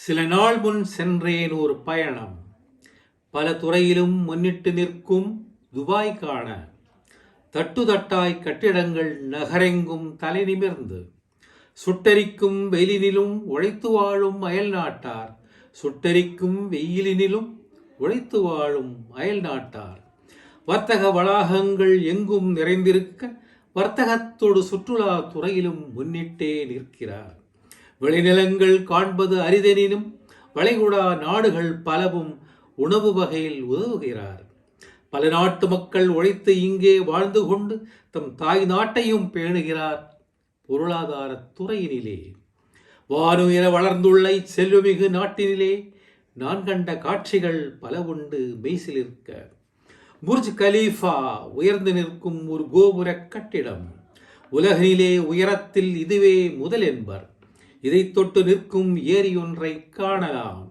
சில நாள் முன் சென்றேன் ஒரு பயணம். பல துறையிலும் முன்னிட்டு நிற்கும் துபாய் காண. தட்டு தட்டாய் கட்டிடங்கள் நகரெங்கும் தலை நிமிர்ந்து, சுட்டரிக்கும் வெயிலினிலும் உழைத்து வாழும் அயல் நாட்டார். சுட்டரிக்கும் வெயிலினிலும் உழைத்து வாழும் அயல் நாட்டார். வர்த்தக வளாகங்கள் எங்கும் நிறைந்திருக்க, வர்த்தகத்தோடு சுற்றுலா துறையிலும் முன்னிட்டே நிற்கிறார். விளைநிலங்கள் காண்பது அரிதெனினும் வளைகுடா நாடுகள் பலவும் உணவு வகையில் உதவுகிறார். பல நாட்டு மக்கள் உழைத்து இங்கே வாழ்ந்து கொண்டு தம் தாய் நாட்டையும் பேணுகிறார். பொருளாதார துறையினிலே வானுயர வளர்ந்துள்ள செல்வமிகு நாட்டினிலே நான் கண்ட காட்சிகள் பல உண்டு மெய்சிலிருக்க. புர்ஜ் கலீஃபா உயர்ந்து நிற்கும் ஒரு கோபுர கட்டிடம். உலகினிலே உயரத்தில் இதுவே முதல் என்பர். இதை தொட்டு நிற்கும் ஏரியொன்றை காணலாம்.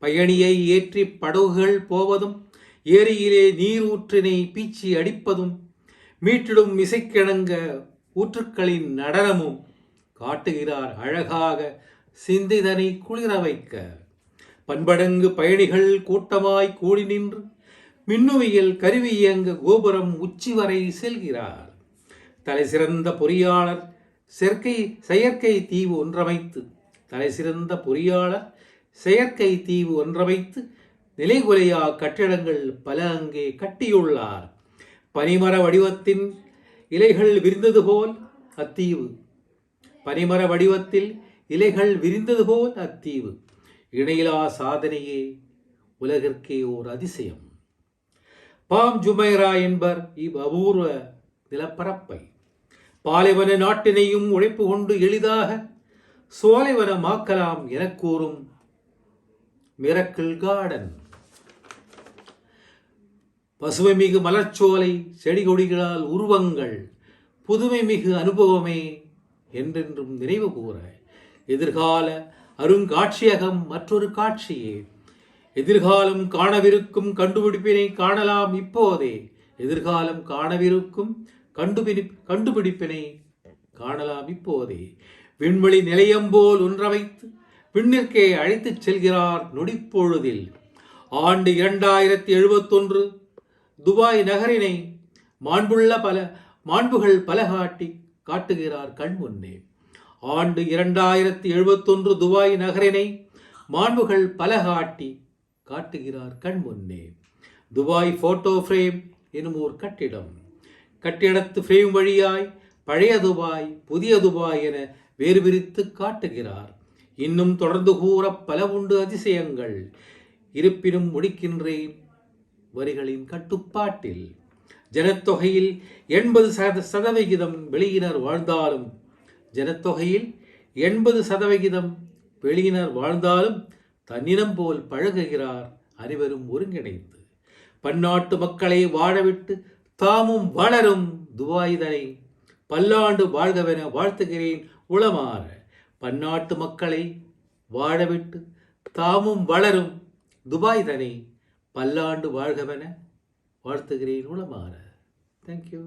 பயணியை ஏற்றி படகுகள் போவதும், ஏரியிலே நீர் ஊற்றினை பீச்சி அடிப்பதும், மீட்டிடும் இசைக்கிணங்க ஊற்றுக்களின் நடனமும் காட்டுகிறார் அழகாக சிந்திதனை குளிர வைக்க. பண்படங்கு பயணிகள் கூட்டமாய் கூடி நின்று மின்னுவியல் கருவி இயங்க கோபுரம் உச்சி வரை செல்கிறார். தலை சிறந்த பொறியாளர் செயற்கை தீவு ஒன்றமைத்து செயற்கை தீவு ஒன்றமைத்து நிலைகுலையா கட்டிடங்கள் பல அங்கே கட்டியுள்ளார். பனிமர வடிவத்தின் இலைகள் விரிந்தது போல் அத்தீவு இணையிலா சாதனையே உலகிற்கே ஓர் அதிசயம். பாம் ஜுமைரா என்பர் அபூர்வ நிலப்பரப்பை பாலைவன நாட்டினையும் உழைப்பு கொண்டு எளிதாக சோலைவனமாக்கலாம் என கூறும் மிரக்கிள் கார்டன். பசுமை மிகு மலர்ச்சோலை, செடி கொடிகளால் உருவங்கள், புதுமை மிகு அனுபவமே என்றென்றும் நினைவு கூற. எதிர்கால அருங்காட்சியகம் மற்றொரு காட்சியே. எதிர்காலம் காணவிருக்கும் கண்டுபிடிப்பினை காணலாம் இப்போதே. எதிர்காலம் காணவிருக்கும் கண்டுபிடிப்பினை காணலாம் இப்போதே. விண்வெளி நிலையம் போல் ஒன்றமைத்து விண்ணிற்கே அழைத்துச் செல்கிறார் நொடிப்பொழுதில். ஆண்டு 2071 துபாய் நகரினை மாண்புகள் பல காட்டுகிறார் கண்முன்னே. ஆண்டு 2071 துபாய் நகரினை மாண்புகள் பல காட்டுகிறார் கண்முன்னே. துபாய் போட்டோ ஃப்ரேம் எனும் ஓர் கட்டிடத்து ஃப்ரேம் வழியாய் பழைய துபாய் புதிய துபாய் என வேறு பிரித்து காட்டுகிறார். இன்னும் தொடர்ந்து கூற பல உண்டு அதிசயங்கள். இருப்பினும் முடிக்கின்றேன் வரிகளின் கட்டுப்பாட்டில். ஜனத்தொகையில் 80% வெளியினர் வாழ்ந்தாலும் தன்னினம் போல் பழகுகிறார் அனைவரும் ஒருங்கிணைந்து. பன்னாட்டு மக்களை வாழவிட்டு தாமும் வளரும் துபாய்தனை பல்லாண்டு வாழ்கவென வாழ்த்துகிறேன் உளமாற. பன்னாட்டு மக்களை வாழவிட்டு தாமும் வளரும் துபாய்தனை பல்லாண்டு வாழ்கவென வாழ்த்துகிறேன் உளமாற. தேங்க்யூ.